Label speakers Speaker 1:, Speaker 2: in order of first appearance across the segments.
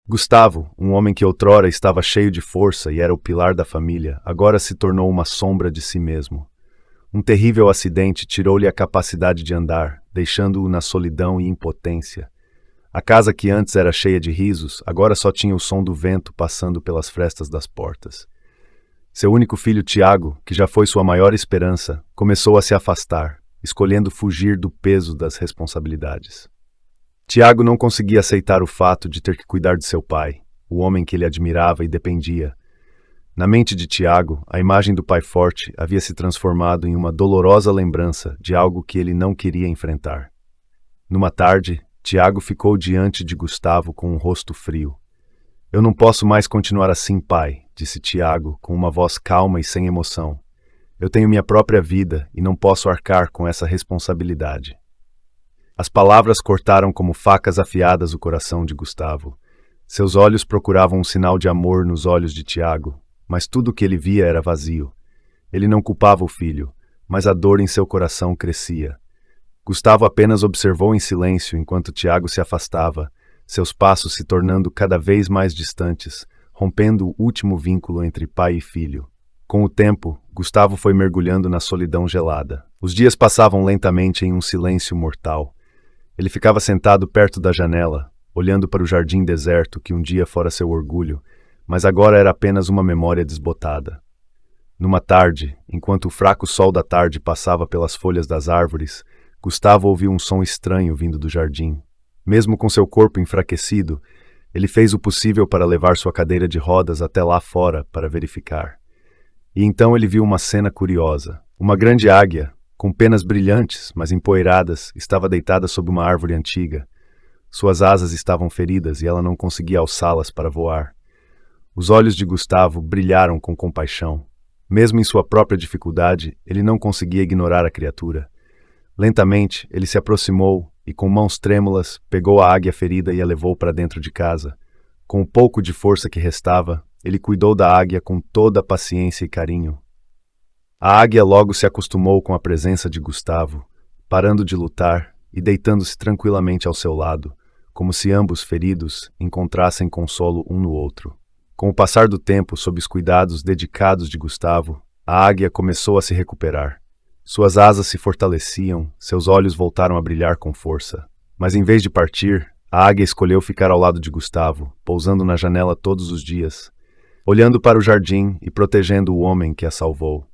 Speaker 1: Gustavo, um homem que outrora estava cheio de força e era o pilar da família, agora se tornou uma sombra de si mesmo. Um terrível acidente tirou-lhe a capacidade de andar, deixando-o na solidão e impotência. A casa que antes era cheia de risos, agora só tinha o som do vento passando pelas frestas das portas. Seu único filho, Tiago, que já foi sua maior esperança, começou a se afastar, escolhendo fugir do peso das responsabilidades. Tiago não conseguia aceitar o fato de ter que cuidar de seu pai, o homem que ele admirava e dependia. Na mente de Tiago, a imagem do pai forte havia se transformado em uma dolorosa lembrança de algo que ele não queria enfrentar. Numa tarde, Tiago ficou diante de Gustavo com um rosto frio. "Eu não posso mais continuar assim, pai", disse Tiago, com uma voz calma e sem emoção. "Eu tenho minha própria vida e não posso arcar com essa responsabilidade." As palavras cortaram como facas afiadas o coração de Gustavo. Seus olhos procuravam um sinal de amor nos olhos de Tiago, mas tudo o que ele via era vazio. Ele não culpava o filho, mas a dor em seu coração crescia. Gustavo apenas observou em silêncio enquanto Tiago se afastava, seus passos se tornando cada vez mais distantes, rompendo o último vínculo entre pai e filho. Com o tempo, Gustavo foi mergulhando na solidão gelada. Os dias passavam lentamente em um silêncio mortal. Ele ficava sentado perto da janela, olhando para o jardim deserto que um dia fora seu orgulho, mas agora era apenas uma memória desbotada. Numa tarde, enquanto o fraco sol da tarde passava pelas folhas das árvores, Gustavo ouviu um som estranho vindo do jardim. Mesmo com seu corpo enfraquecido, ele fez o possível para levar sua cadeira de rodas até lá fora para verificar. E então ele viu uma cena curiosa. Uma grande águia, com penas brilhantes, mas empoeiradas, estava deitada sob uma árvore antiga. Suas asas estavam feridas e ela não conseguia alçá-las para voar. Os olhos de Gustavo brilharam com compaixão. Mesmo em sua própria dificuldade, ele não conseguia ignorar a criatura. Lentamente, ele se aproximou e, com mãos trêmulas, pegou a águia ferida e a levou para dentro de casa. Com o pouco de força que restava, ele cuidou da águia com toda a paciência e carinho. A águia logo se acostumou com a presença de Gustavo, parando de lutar e deitando-se tranquilamente ao seu lado, como se ambos, feridos, encontrassem consolo um no outro. Com o passar do tempo, sob os cuidados dedicados de Gustavo, a águia começou a se recuperar. Suas asas se fortaleciam, seus olhos voltaram a brilhar com força. Mas em vez de partir, a águia escolheu ficar ao lado de Gustavo, pousando na janela todos os dias, olhando para o jardim e protegendo o homem que a salvou.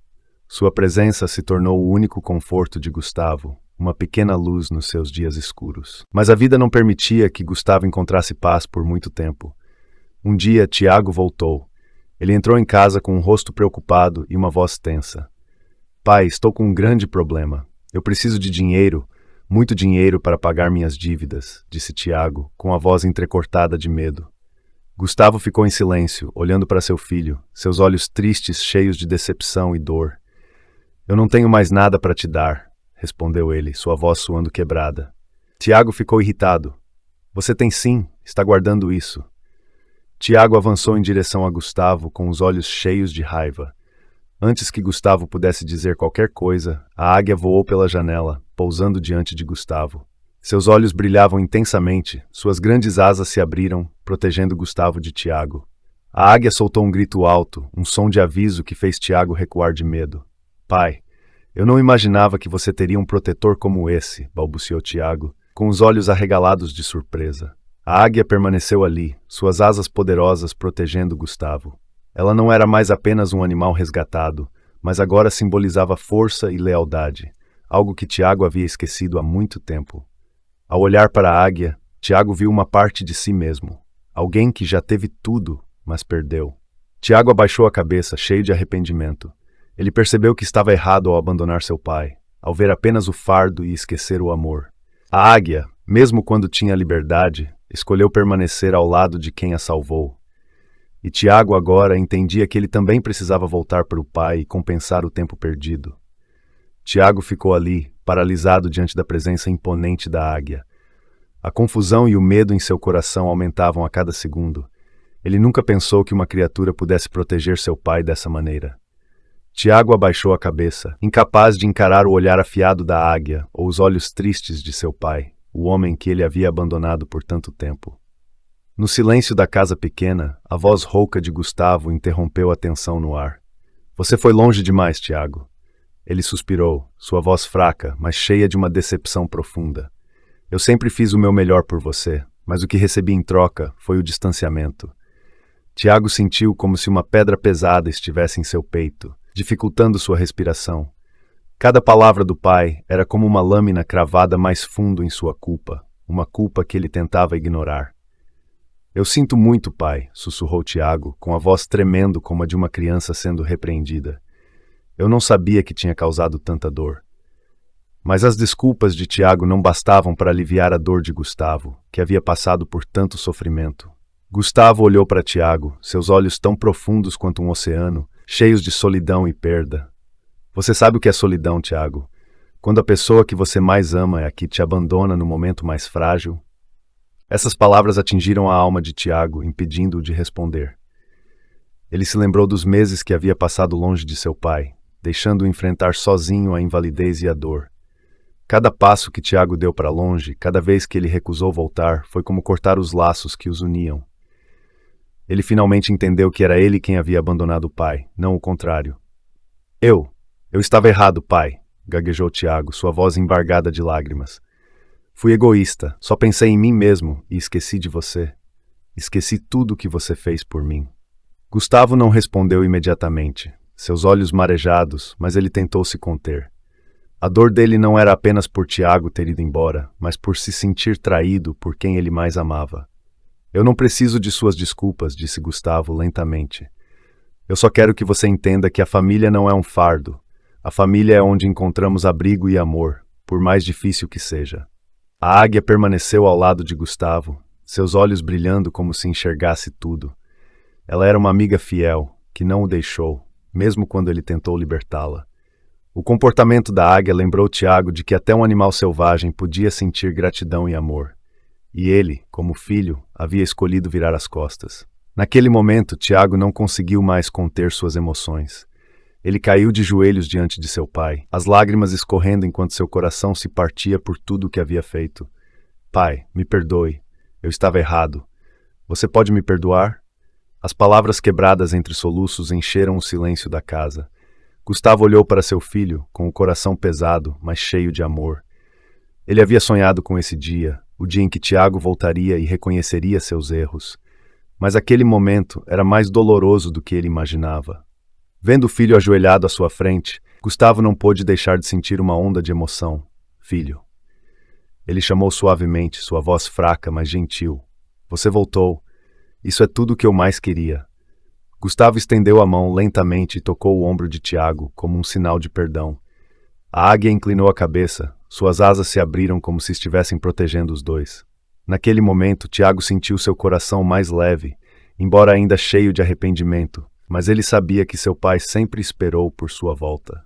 Speaker 1: Sua presença se tornou o único conforto de Gustavo, uma pequena luz nos seus dias escuros. Mas a vida não permitia que Gustavo encontrasse paz por muito tempo. Um dia, Tiago voltou. Ele entrou em casa com um rosto preocupado e uma voz tensa. "Pai, estou com um grande problema. Eu preciso de dinheiro, muito dinheiro para pagar minhas dívidas", disse Tiago, com a voz entrecortada de medo. Gustavo ficou em silêncio, olhando para seu filho, seus olhos tristes, cheios de decepção e dor. "Eu não tenho mais nada para te dar", respondeu ele, sua voz soando quebrada. Tiago ficou irritado. "Você tem sim, está guardando isso." Tiago avançou em direção a Gustavo com os olhos cheios de raiva. Antes que Gustavo pudesse dizer qualquer coisa, a águia voou pela janela, pousando diante de Gustavo. Seus olhos brilhavam intensamente, suas grandes asas se abriram, protegendo Gustavo de Tiago. A águia soltou um grito alto, um som de aviso que fez Tiago recuar de medo. "Pai, eu não imaginava que você teria um protetor como esse", balbuciou Tiago, com os olhos arregalados de surpresa. A águia permaneceu ali, suas asas poderosas protegendo Gustavo. Ela não era mais apenas um animal resgatado, mas agora simbolizava força e lealdade, algo que Tiago havia esquecido há muito tempo. Ao olhar para a águia, Tiago viu uma parte de si mesmo, alguém que já teve tudo, mas perdeu. Tiago abaixou a cabeça, cheio de arrependimento. Ele percebeu que estava errado ao abandonar seu pai, ao ver apenas o fardo e esquecer o amor. A águia, mesmo quando tinha liberdade, escolheu permanecer ao lado de quem a salvou. E Tiago agora entendia que ele também precisava voltar para o pai e compensar o tempo perdido. Tiago ficou ali, paralisado diante da presença imponente da águia. A confusão e o medo em seu coração aumentavam a cada segundo. Ele nunca pensou que uma criatura pudesse proteger seu pai dessa maneira. Tiago abaixou a cabeça, incapaz de encarar o olhar afiado da águia ou os olhos tristes de seu pai, o homem que ele havia abandonado por tanto tempo. No silêncio da casa pequena, a voz rouca de Gustavo interrompeu a tensão no ar. Você foi longe demais, Tiago. Ele suspirou, sua voz fraca, mas cheia de uma decepção profunda. Eu sempre fiz o meu melhor por você, mas o que recebi em troca foi o distanciamento. Tiago sentiu como se uma pedra pesada estivesse em seu peito, dificultando sua respiração. Cada palavra do pai era como uma lâmina cravada mais fundo em sua culpa, uma culpa que ele tentava ignorar. Eu sinto muito, pai, sussurrou Tiago, com a voz tremendo como a de uma criança sendo repreendida. Eu não sabia que tinha causado tanta dor. Mas as desculpas de Tiago não bastavam para aliviar a dor de Gustavo, que havia passado por tanto sofrimento. Gustavo olhou para Tiago, seus olhos tão profundos quanto um oceano, cheios de solidão e perda. Você sabe o que é solidão, Tiago? Quando a pessoa que você mais ama é a que te abandona no momento mais frágil. Essas palavras atingiram a alma de Tiago, impedindo-o de responder. Ele se lembrou dos meses que havia passado longe de seu pai, deixando-o enfrentar sozinho a invalidez e a dor. Cada passo que Tiago deu para longe, cada vez que ele recusou voltar, foi como cortar os laços que os uniam. Ele finalmente entendeu que era ele quem havia abandonado o pai, não o contrário. Eu estava errado, pai, gaguejou Tiago, sua voz embargada de lágrimas. Fui egoísta, só pensei em mim mesmo e esqueci de você. Esqueci tudo o que você fez por mim. Gustavo não respondeu imediatamente, seus olhos marejados, mas ele tentou se conter. A dor dele não era apenas por Tiago ter ido embora, mas por se sentir traído por quem ele mais amava. Eu não preciso de suas desculpas, disse Gustavo lentamente. Eu só quero que você entenda que a família não é um fardo. A família é onde encontramos abrigo e amor, por mais difícil que seja. A águia permaneceu ao lado de Gustavo, seus olhos brilhando como se enxergasse tudo. Ela era uma amiga fiel, que não o deixou, mesmo quando ele tentou libertá-la. O comportamento da águia lembrou Tiago de que até um animal selvagem podia sentir gratidão e amor. E ele, como filho, havia escolhido virar as costas. Naquele momento, Tiago não conseguiu mais conter suas emoções. Ele caiu de joelhos diante de seu pai, as lágrimas escorrendo enquanto seu coração se partia por tudo o que havia feito. Pai, me perdoe. Eu estava errado. Você pode me perdoar? As palavras quebradas entre soluços encheram o silêncio da casa. Gustavo olhou para seu filho, com o coração pesado, mas cheio de amor. Ele havia sonhado com esse dia, o dia em que Tiago voltaria e reconheceria seus erros. Mas aquele momento era mais doloroso do que ele imaginava. Vendo o filho ajoelhado à sua frente, Gustavo não pôde deixar de sentir uma onda de emoção. Filho. Ele chamou suavemente, sua voz fraca, mas gentil. Você voltou. Isso é tudo o que eu mais queria. Gustavo estendeu a mão lentamente e tocou o ombro de Tiago, como um sinal de perdão. A águia inclinou a cabeça, suas asas se abriram como se estivessem protegendo os dois. Naquele momento, Tiago sentiu seu coração mais leve, embora ainda cheio de arrependimento, mas ele sabia que seu pai sempre esperou por sua volta.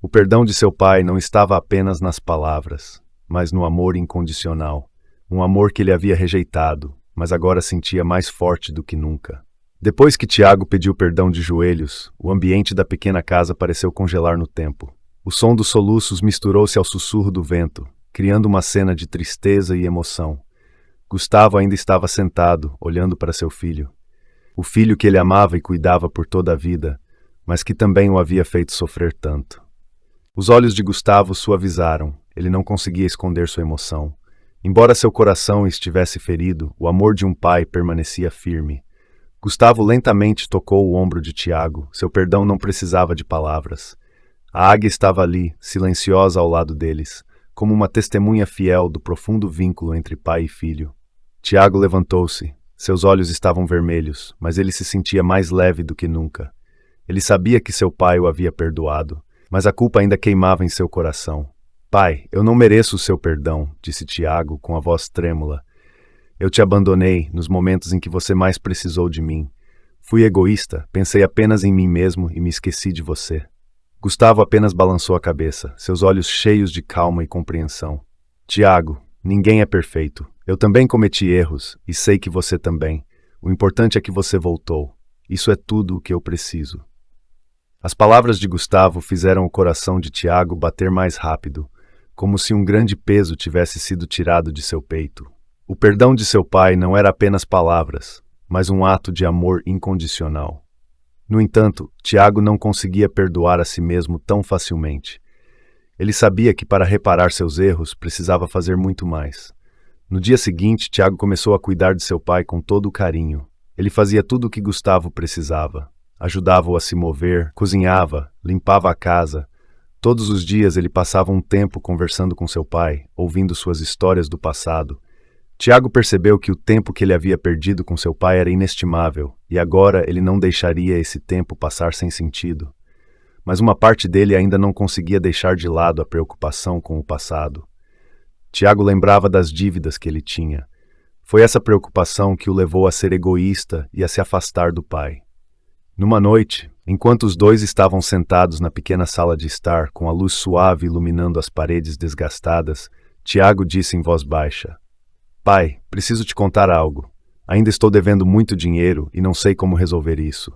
Speaker 1: O perdão de seu pai não estava apenas nas palavras, mas no amor incondicional, um amor que ele havia rejeitado, mas agora sentia mais forte do que nunca. Depois que Tiago pediu perdão de joelhos, o ambiente da pequena casa pareceu congelar no tempo. O som dos soluços misturou-se ao sussurro do vento, criando uma cena de tristeza e emoção. Gustavo ainda estava sentado, olhando para seu filho. O filho que ele amava e cuidava por toda a vida, mas que também o havia feito sofrer tanto. Os olhos de Gustavo suavizaram, ele não conseguia esconder sua emoção. Embora seu coração estivesse ferido, o amor de um pai permanecia firme. Gustavo lentamente tocou o ombro de Tiago, seu perdão não precisava de palavras. A águia estava ali, silenciosa ao lado deles, como uma testemunha fiel do profundo vínculo entre pai e filho. Tiago levantou-se. Seus olhos estavam vermelhos, mas ele se sentia mais leve do que nunca. Ele sabia que seu pai o havia perdoado, mas a culpa ainda queimava em seu coração. Pai, eu não mereço o seu perdão, disse Tiago com a voz trêmula. Eu te abandonei nos momentos em que você mais precisou de mim. Fui egoísta, pensei apenas em mim mesmo e me esqueci de você. Gustavo apenas balançou a cabeça, seus olhos cheios de calma e compreensão. Tiago, ninguém é perfeito. Eu também cometi erros, e sei que você também. O importante é que você voltou. Isso é tudo o que eu preciso. As palavras de Gustavo fizeram o coração de Tiago bater mais rápido, como se um grande peso tivesse sido tirado de seu peito. O perdão de seu pai não era apenas palavras, mas um ato de amor incondicional. No entanto, Tiago não conseguia perdoar a si mesmo tão facilmente. Ele sabia que para reparar seus erros precisava fazer muito mais. No dia seguinte, Tiago começou a cuidar de seu pai com todo o carinho. Ele fazia tudo o que Gustavo precisava. Ajudava-o a se mover, cozinhava, limpava a casa. Todos os dias ele passava um tempo conversando com seu pai, ouvindo suas histórias do passado. Tiago percebeu que o tempo que ele havia perdido com seu pai era inestimável, e agora ele não deixaria esse tempo passar sem sentido. Mas uma parte dele ainda não conseguia deixar de lado a preocupação com o passado. Tiago lembrava das dívidas que ele tinha. Foi essa preocupação que o levou a ser egoísta e a se afastar do pai. Numa noite, enquanto os dois estavam sentados na pequena sala de estar, com a luz suave iluminando as paredes desgastadas, Tiago disse em voz baixa: Pai, preciso te contar algo. Ainda estou devendo muito dinheiro e não sei como resolver isso.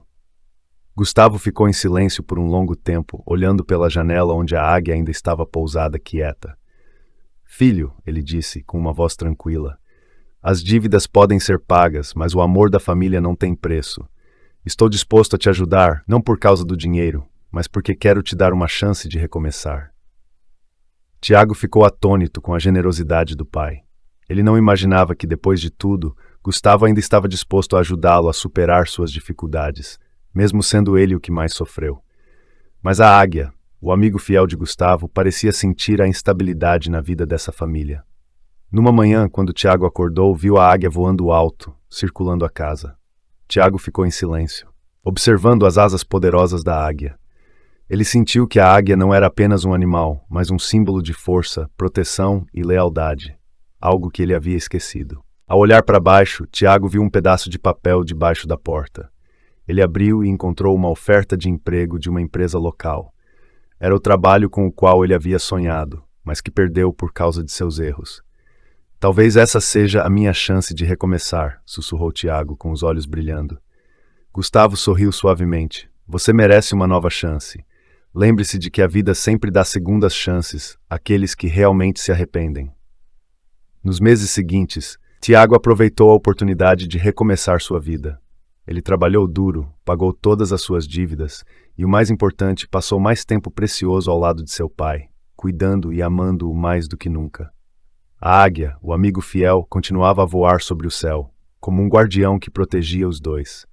Speaker 1: Gustavo ficou em silêncio por um longo tempo, olhando pela janela onde a águia ainda estava pousada quieta. Filho, ele disse, com uma voz tranquila, as dívidas podem ser pagas, mas o amor da família não tem preço. Estou disposto a te ajudar, não por causa do dinheiro, mas porque quero te dar uma chance de recomeçar. Tiago ficou atônito com a generosidade do pai. Ele não imaginava que, depois de tudo, Gustavo ainda estava disposto a ajudá-lo a superar suas dificuldades, mesmo sendo ele o que mais sofreu. Mas a águia, o amigo fiel de Gustavo, parecia sentir a instabilidade na vida dessa família. Numa manhã, quando Tiago acordou, viu a águia voando alto, circulando a casa. Tiago ficou em silêncio, observando as asas poderosas da águia. Ele sentiu que a águia não era apenas um animal, mas um símbolo de força, proteção e lealdade. Algo que ele havia esquecido. Ao olhar para baixo, Tiago viu um pedaço de papel debaixo da porta. Ele abriu e encontrou uma oferta de emprego de uma empresa local. Era o trabalho com o qual ele havia sonhado, mas que perdeu por causa de seus erros. Talvez essa seja a minha chance de recomeçar, sussurrou Tiago, com os olhos brilhando. Gustavo sorriu suavemente. Você merece uma nova chance. Lembre-se de que a vida sempre dá segundas chances àqueles que realmente se arrependem. Nos meses seguintes, Tiago aproveitou a oportunidade de recomeçar sua vida. Ele trabalhou duro, pagou todas as suas dívidas e, o mais importante, passou mais tempo precioso ao lado de seu pai, cuidando e amando-o mais do que nunca. A águia, o amigo fiel, continuava a voar sobre o céu, como um guardião que protegia os dois.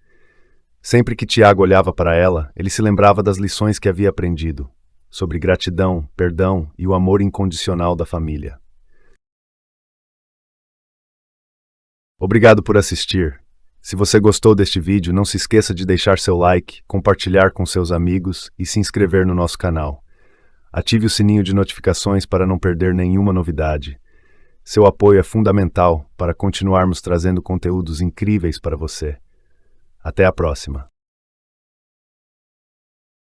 Speaker 1: Sempre que Tiago olhava para ela, ele se lembrava das lições que havia aprendido, sobre gratidão, perdão e o amor incondicional da família. Obrigado por assistir. Se você gostou deste vídeo, não se esqueça de deixar seu like, compartilhar com seus amigos e se inscrever no nosso canal. Ative o sininho de notificações para não perder nenhuma novidade. Seu apoio é fundamental para continuarmos trazendo conteúdos incríveis para você. Até a próxima!